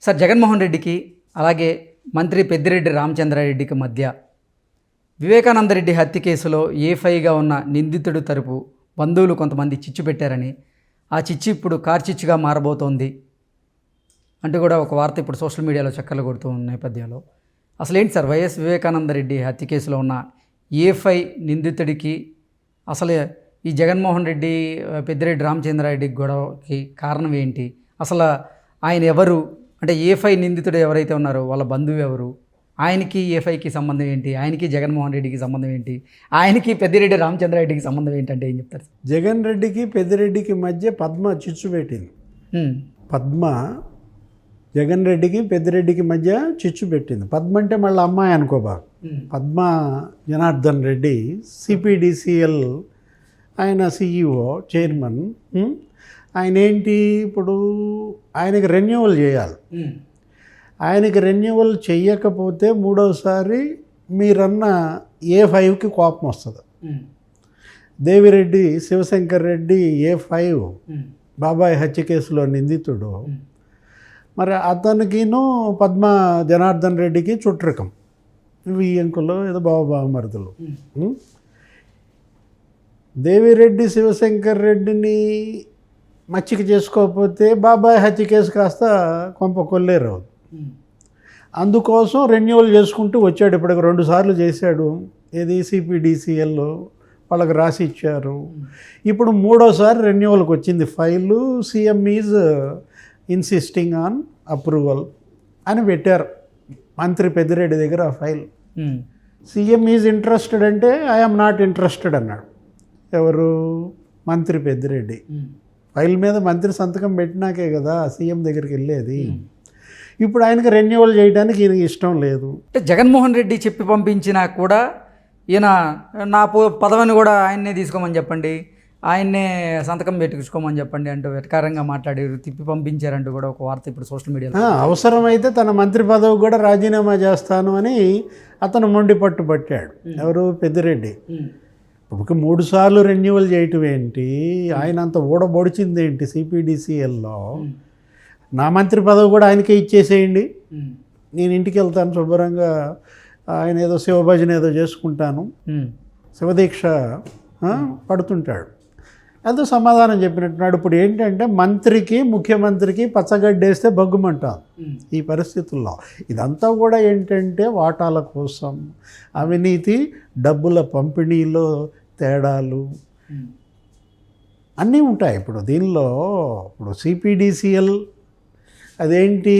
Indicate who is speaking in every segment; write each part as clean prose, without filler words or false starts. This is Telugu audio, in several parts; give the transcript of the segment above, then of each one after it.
Speaker 1: సార్, జగన్మోహన్ రెడ్డికి అలాగే మంత్రి పెద్దిరెడ్డి రామచంద్రారెడ్డికి మధ్య వివేకానంద రెడ్డి హత్య కేసులో A5గా ఉన్న నిందితుడు తరపు బంధువులు కొంతమంది చిచ్చు పెట్టారని, ఆ చిచ్చు ఇప్పుడు కార్చిచ్చుగా మారబోతోంది అంటూ కూడా ఒక వార్త ఇప్పుడు సోషల్ మీడియాలో చక్కర్లు కొడుతూ ఉన్న నేపథ్యంలో అసలు ఏంటి సార్, వైఎస్ వివేకానంద రెడ్డి హత్య కేసులో ఉన్న A5 నిందితుడికి అసలు ఈ జగన్మోహన్ రెడ్డి పెద్దిరెడ్డి రామచంద్రారెడ్డి గొడవకి కారణం ఏంటి? అసలు ఆయన ఎవరు? అంటే A5 నిందితుడు ఎవరైతే ఉన్నారో వాళ్ళ బంధువు ఎవరు? ఆయనకి A5కి సంబంధం ఏంటి? ఆయనకి జగన్మోహన్ రెడ్డికి సంబంధం ఏంటి? ఆయనకి పెద్దిరెడ్డి రామచంద్రారెడ్డికి సంబంధం ఏంటంటే ఏం చెప్తారు?
Speaker 2: జగన్ రెడ్డికి పెద్దిరెడ్డికి మధ్య పద్మ చిచ్చు పెట్టింది. పద్మ జగన్ రెడ్డికి పెద్దిరెడ్డికి మధ్య చిచ్చు పెట్టింది. పద్మ అంటే మళ్ళీ అమ్మాయి అనుకోబా. పద్మ జనార్దన్ రెడ్డి CPDCL ఆయన CEO చైర్మన్. ఆయన ఏంటి ఇప్పుడు ఆయనకి రెన్యువల్ చేయాలి. ఆయనకి రెన్యువల్ చెయ్యకపోతే మూడోసారి మీరన్న A5కి కోపం వస్తుంది. దేవిరెడ్డి శివశంకర్ రెడ్డి A5 బాబాయ్ హత్య కేసులో నిందితుడు. మరి అతనికిను పద్మ జనార్దన్ రెడ్డికి చుట్టరికం. ఇవి అంకులో ఏదో బావమరుదులు. దేవిరెడ్డి శివశంకర్ రెడ్డిని మచ్చిక చేసుకోకపోతే బాబాయ్ హత్య కేసు కాస్త కొంప కొల్లేరు. అందుకోసం రెన్యువల్ చేసుకుంటూ వచ్చాడు. ఇప్పటికి 2 సార్లు చేశాడు. ఏది CPDCL వాళ్ళకి రాసి ఇచ్చారు. ఇప్పుడు 3వసారి రెన్యువల్కి వచ్చింది file. CM is insisting on approval అని పెట్టారు మంత్రి పెద్దిరెడ్డి దగ్గర ఆ ఫైల్. CM ఈజ్ ఇంట్రెస్టెడ్ అంటే ఐఎమ్ నాట్ ఇంట్రెస్టెడ్ అన్నాడు. ఎవరు? మంత్రి పెద్దిరెడ్డి. ఫైల్ మీద మంత్రి సంతకం పెట్టినాకే కదా CM దగ్గరికి వెళ్ళేది. ఇప్పుడు ఆయనకి రెన్యువల్ చేయడానికి ఈయనకి ఇష్టం లేదు.
Speaker 1: అంటే జగన్మోహన్ రెడ్డి చెప్పి పంపించినా కూడా ఈయన నా పదవిని కూడా ఆయన్నే తీసుకోమని చెప్పండి, ఆయన్నే సంతకం పెట్టుకోమని చెప్పండి అంటూ వెటకారంగా మాట్లాడారు, తిప్పి పంపించారంటూ కూడా ఒక వార్త ఇప్పుడు సోషల్ మీడియాలో.
Speaker 2: అవసరమైతే తన మంత్రి పదవి కూడా రాజీనామా చేస్తాను అని అతను మొండి పట్టు పట్టాడు. ఎవరు? పెద్దిరెడ్డి. ఇప్పుడు 3 సార్లు రెన్యువల్ చేయటం ఏంటి? ఆయన అంత ఊడబొడిచింది ఏంటి CPDCLలో? నా మంత్రి పదవి కూడా ఆయనకే ఇచ్చేసేయండి, నేను ఇంటికి వెళ్తాను శుభ్రంగా, ఆయన ఏదో శివభజన ఏదో చేసుకుంటాను, శివదీక్ష పడుతుంటాడు. అదో సమాధానం చెప్పినట్టున్నాడు. ఇప్పుడు ఏంటంటే మంత్రికి ముఖ్యమంత్రికి పచ్చగడ్డేస్తే బగ్గుమంటాం ఈ పరిస్థితుల్లో. ఇదంతా కూడా ఏంటంటే వాటాల కోసం, అవినీతి, డబ్బుల పంపిణీలో తేడాలు అన్నీ ఉంటాయి. ఇప్పుడు దీనిలో ఇప్పుడు CPDCL అదేంటి,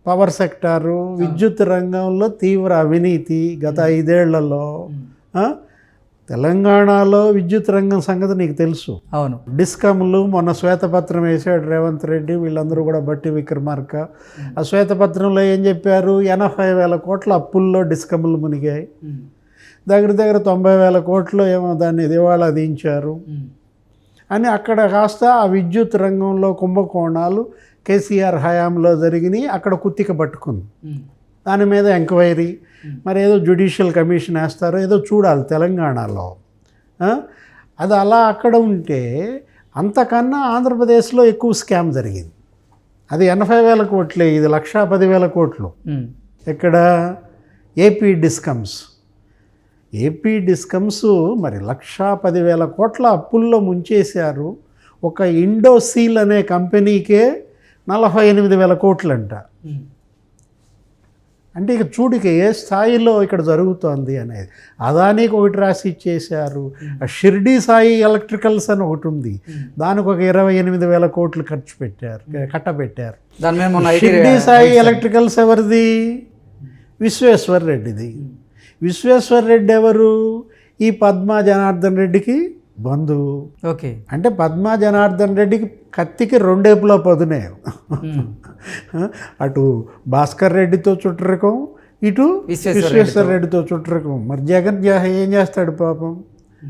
Speaker 2: పవర్ సెక్టారు, విద్యుత్ రంగంలో తీవ్ర అవినీతి గత 5 ఏళ్లలో. తెలంగాణలో విద్యుత్ రంగం సంగతి నీకు తెలుసు.
Speaker 1: అవును.
Speaker 2: డిస్కమ్లు మొన్న శ్వేతపత్రం వేసాడు రేవంత్ రెడ్డి, వీళ్ళందరూ కూడా బట్టి విక్రమార్క. ఆ శ్వేతపత్రంలో ఏం చెప్పారు? 80,000 కోట్ల అప్పుల్లో డిస్కమ్లు మునిగాయి. దగ్గర 90,000 కోట్లు ఏమో దాన్ని దివాళా దించారు అని. అక్కడ కాస్త ఆ విద్యుత్ రంగంలో కుంభకోణాలు కేసీఆర్ హయాంలో జరిగినాయి. అక్కడ కుత్తిక పట్టుకుంది. దాని మీద ఎంక్వైరీ, మరి ఏదో జ్యుడిషియల్ కమిషన్ వేస్తారో ఏదో చూడాలి తెలంగాణలో. అది అలా అక్కడ ఉంటే అంతకన్నా ఆంధ్రప్రదేశ్లో ఎక్కువ స్కామ్ జరిగింది. అది 80,000 కోట్లే, ఇది 1,10,000 కోట్లు. ఇక్కడ ఏపీ డిస్కమ్స్ మరి 1,10,000 కోట్ల అప్పుల్లో ముంచేశారు. ఒక ఇండోసీల్ అనే కంపెనీకే 48,000 కోట్లంట. అంటే ఇక చూడిక ఏ స్థాయిలో ఇక్కడ జరుగుతోంది అనేది. అదానికి ఒకటి రాసి ఇచ్చేశారు. షిర్డీ సాయి ఎలక్ట్రికల్స్ అని ఒకటి ఉంది, దానికి ఒక 28,000 కోట్లు కట్టబెట్టారు. షిర్డీ సాయి ఎలక్ట్రికల్స్ ఎవరిది? విశ్వేశ్వర్ రెడ్డిది. విశ్వేశ్వర్ రెడ్డి ఎవరు? ఈ పద్మా జనార్దన్ రెడ్డికి బంధువు.
Speaker 1: ఓకే.
Speaker 2: అంటే పద్మా జనార్దన్ రెడ్డికి కత్తికి 2 వైపులా పదునే. అటు భాస్కర్ రెడ్డితో చుట్టరకం, ఇటు విశ్వేశ్వర రెడ్డితో చుట్టరకం. మరి జగన్ ఏం చేస్తాడు పాపం?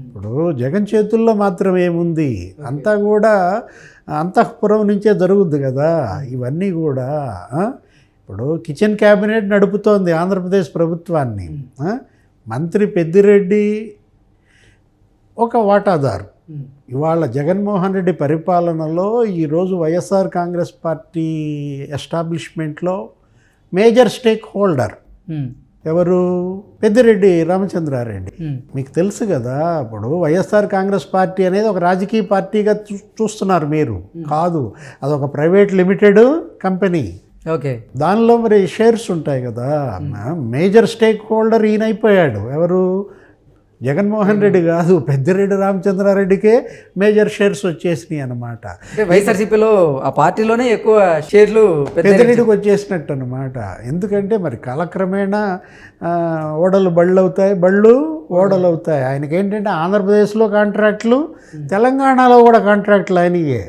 Speaker 2: ఇప్పుడు జగన్ చేతుల్లో మాత్రం ఏముంది? అంతా కూడా అంతఃపురం నుంచే జరుగుద్ది కదా ఇవన్నీ కూడా. ఇప్పుడు కిచెన్ క్యాబినెట్ నడుపుతోంది ఆంధ్రప్రదేశ్ ప్రభుత్వాన్ని. మంత్రి పెద్దిరెడ్డి ఒక వాటాదారు, ఇవాళ జగన్మోహన్ రెడ్డి పరిపాలనలో ఈరోజు వైఎస్ఆర్ కాంగ్రెస్ పార్టీ ఎస్టాబ్లిష్మెంట్లో మేజర్ స్టేక్ హోల్డర్ ఎవరు? పెద్దిరెడ్డి రామచంద్రారెడ్డి. మీకు తెలుసు కదా, ఇప్పుడు వైఎస్ఆర్ కాంగ్రెస్ పార్టీ అనేది ఒక రాజకీయ పార్టీగా చూస్తున్నారు మీరు. కాదు, అదొక ప్రైవేట్ లిమిటెడ్ కంపెనీ.
Speaker 1: ఓకే,
Speaker 2: దానిలో మరి షేర్స్ ఉంటాయి కదా. మేజర్ స్టేక్ హోల్డర్ ఈయన అయిపోయాడు. ఎవరు? జగన్మోహన్ రెడ్డి కాదు, పెద్దిరెడ్డి రామచంద్రారెడ్డికే మేజర్ షేర్స్ వచ్చేసినాయి అన్నమాట.
Speaker 1: వైఎస్ఆర్సీపీలో ఆ పార్టీలోనే ఎక్కువ షేర్లు
Speaker 2: పెద్దిరెడ్డికి వచ్చేసినట్టు అనమాట. ఎందుకంటే మరి కాలక్రమేణా ఓడలు బళ్ళు అవుతాయి, బళ్ళు ఓడలు అవుతాయి. ఆయనకి ఏంటంటే ఆంధ్రప్రదేశ్లో కాంట్రాక్టులు, తెలంగాణలో కూడా కాంట్రాక్టులు ఆయనయే.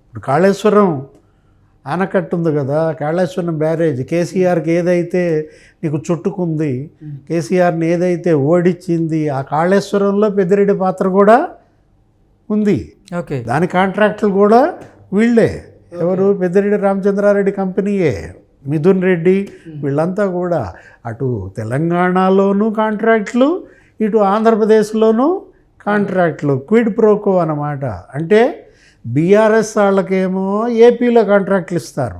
Speaker 2: ఇప్పుడు కాళేశ్వరం ఆనకట్టు ఉంది కదా, కాళేశ్వరం బ్యారేజ్, కేసీఆర్కి ఏదైతే నీకు చుట్టుకుంది, కేసీఆర్ని ఏదైతే ఓడించింది, ఆ కాళేశ్వరంలో పెద్దిరెడ్డి పాత్ర కూడా ఉంది.
Speaker 1: ఓకే,
Speaker 2: దాని కాంట్రాక్టులు కూడా వీళ్ళే. ఎవరు? పెద్దిరెడ్డి రామచంద్రారెడ్డి కంపెనీయే. మిథున్ రెడ్డి వీళ్ళంతా కూడా అటు తెలంగాణలోనూ కాంట్రాక్టులు, ఇటు ఆంధ్రప్రదేశ్లోనూ కాంట్రాక్టులు. క్విడ్ ప్రోకో అన్నమాట. అంటే బీఆర్ఎస్ వాళ్ళకేమో ఏపీలో కాంట్రాక్టులు ఇస్తారు,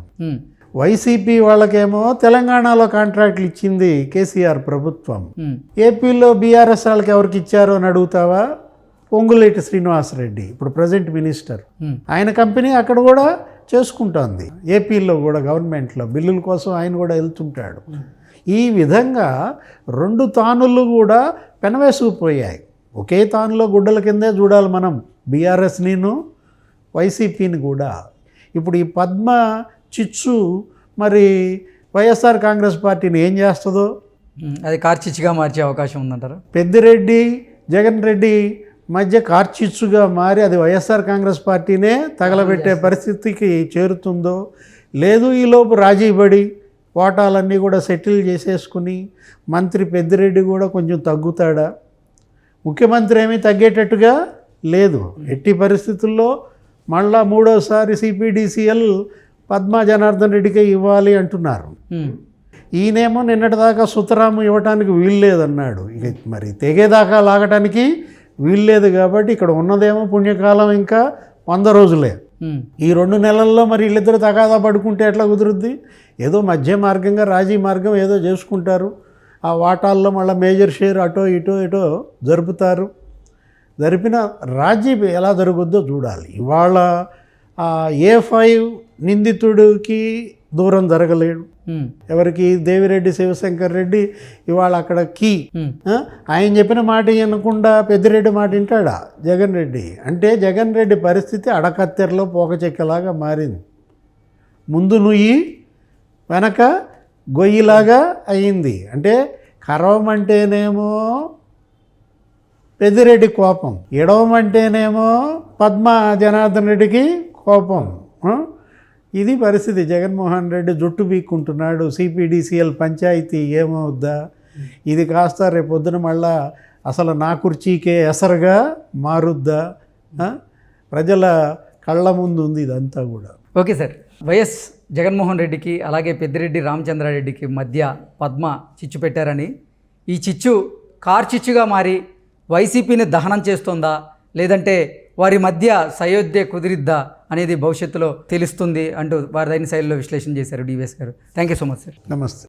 Speaker 2: వైసీపీ వాళ్ళకేమో తెలంగాణలో కాంట్రాక్టులు ఇచ్చింది కేసీఆర్ ప్రభుత్వం. ఏపీలో బీఆర్ఎస్ వాళ్ళకి ఎవరికి ఇచ్చారో అని అడుగుతావా? పొంగులేటి శ్రీనివాసరెడ్డి, ఇప్పుడు ప్రజెంట్ మినిస్టర్, ఆయన కంపెనీ అక్కడ కూడా చేసుకుంటోంది. ఏపీలో కూడా గవర్నమెంట్లో బిల్లుల కోసం ఆయన కూడా వెళ్తుంటాడు. ఈ విధంగా రెండు తానులు కూడా పెనవేసుకుపోయాయి. ఒకే తానులో గుడ్డల కిందే చూడాలి మనం బీఆర్ఎస్నిను వైసీపీని కూడా. ఇప్పుడు ఈ పద్మ చిచ్చు మరి వైఎస్ఆర్ కాంగ్రెస్ పార్టీని ఏం చేస్తుందో
Speaker 1: అది కార్చిచ్చుగా మార్చే అవకాశం ఉందంటారు.
Speaker 2: పెద్దిరెడ్డి జగన్ రెడ్డి మధ్య కార్చిచ్చుగా మారి అది వైఎస్ఆర్ కాంగ్రెస్ పార్టీనే తగలబెట్టే పరిస్థితికి చేరుతుందో, లేదు ఈలోపు రాజీపడి వాటాలన్నీ కూడా సెటిల్ చేసేసుకుని మంత్రి పెద్దిరెడ్డి కూడా కొంచెం తగ్గుతాడా? ముఖ్యమంత్రి ఏమీ తగ్గేటట్టుగా లేదు. ఎట్టి పరిస్థితుల్లో మళ్ళా మూడోసారి సిపిడిసిఎల్ పద్మా జనార్దన్ రెడ్డికే ఇవ్వాలి అంటున్నారు. ఈయనేమో నిన్నటిదాకా సుతరాము ఇవ్వటానికి వీల్లేదన్నాడు. ఇక మరి తెగేదాకా లాగటానికి వీల్లేదు. కాబట్టి ఇక్కడ ఉన్నదేమో పుణ్యకాలం ఇంకా 100 రోజులే. ఈ 2 నెలల్లో మరి వీళ్ళిద్దరు తగాదా పడుకుంటే ఎట్లా కుదురుద్ది? ఏదో మధ్య మార్గంగా రాజీ మార్గం ఏదో చేసుకుంటారు. ఆ వాటాల్లో మళ్ళీ మేజర్ షేర్ అటో ఇటో జరుపుతారు. జరిపిన రాజీ ఎలా జరుగుద్దో చూడాలి. ఇవాళ A5 నిందితుడికి దూరం జరగలేడు. ఎవరికి? దేవిరెడ్డి శివశంకర్ రెడ్డి ఇవాళ అక్కడ కీ. ఆయన చెప్పిన మాట వినకుండా పెద్దిరెడ్డి మాట వింటాడా జగన్ రెడ్డి? అంటే జగన్ రెడ్డి పరిస్థితి అడకత్తెరలో పోకచెక్కలాగా మారింది. ముందు నుయ్యి వెనక గొయ్యిలాగా అయింది. అంటే కరవమంటేనేమో పెద్దిరెడ్డి కోపం, ఎడవమంటేనేమో పద్మా జనార్దన్ రెడ్డికి కోపం. ఇది పరిస్థితి. జగన్మోహన్ రెడ్డి జుట్టు పీక్కుంటున్నాడు. సిపిడిసిఎల్ పంచాయతీ ఏమవుద్దా? ఇది కాస్త రేపొద్దున మళ్ళా అసలు నా కుర్చీకే ఎసరుగా మారుద్దా? ప్రజల కళ్ళ ముందు ఉంది ఇదంతా కూడా.
Speaker 1: ఓకే సార్, వైఎస్ జగన్మోహన్ రెడ్డికి అలాగే పెద్దిరెడ్డి రామచంద్రారెడ్డికి మధ్య పద్మ చిచ్చు పెట్టారని, ఈ చిచ్చు కార్చిచ్చుగా మారి వైసీపీని దహనం చేస్తుందా, లేదంటే వారి మధ్య సయోధ్య కుదిరిద్దా అనేది భవిష్యత్తులో తెలుస్తుంది అంటూ వారి దైన శైలిలో విశ్లేషణ చేశారు డివిఎస్ గారు. Thank you so much sir.
Speaker 2: నమస్తే.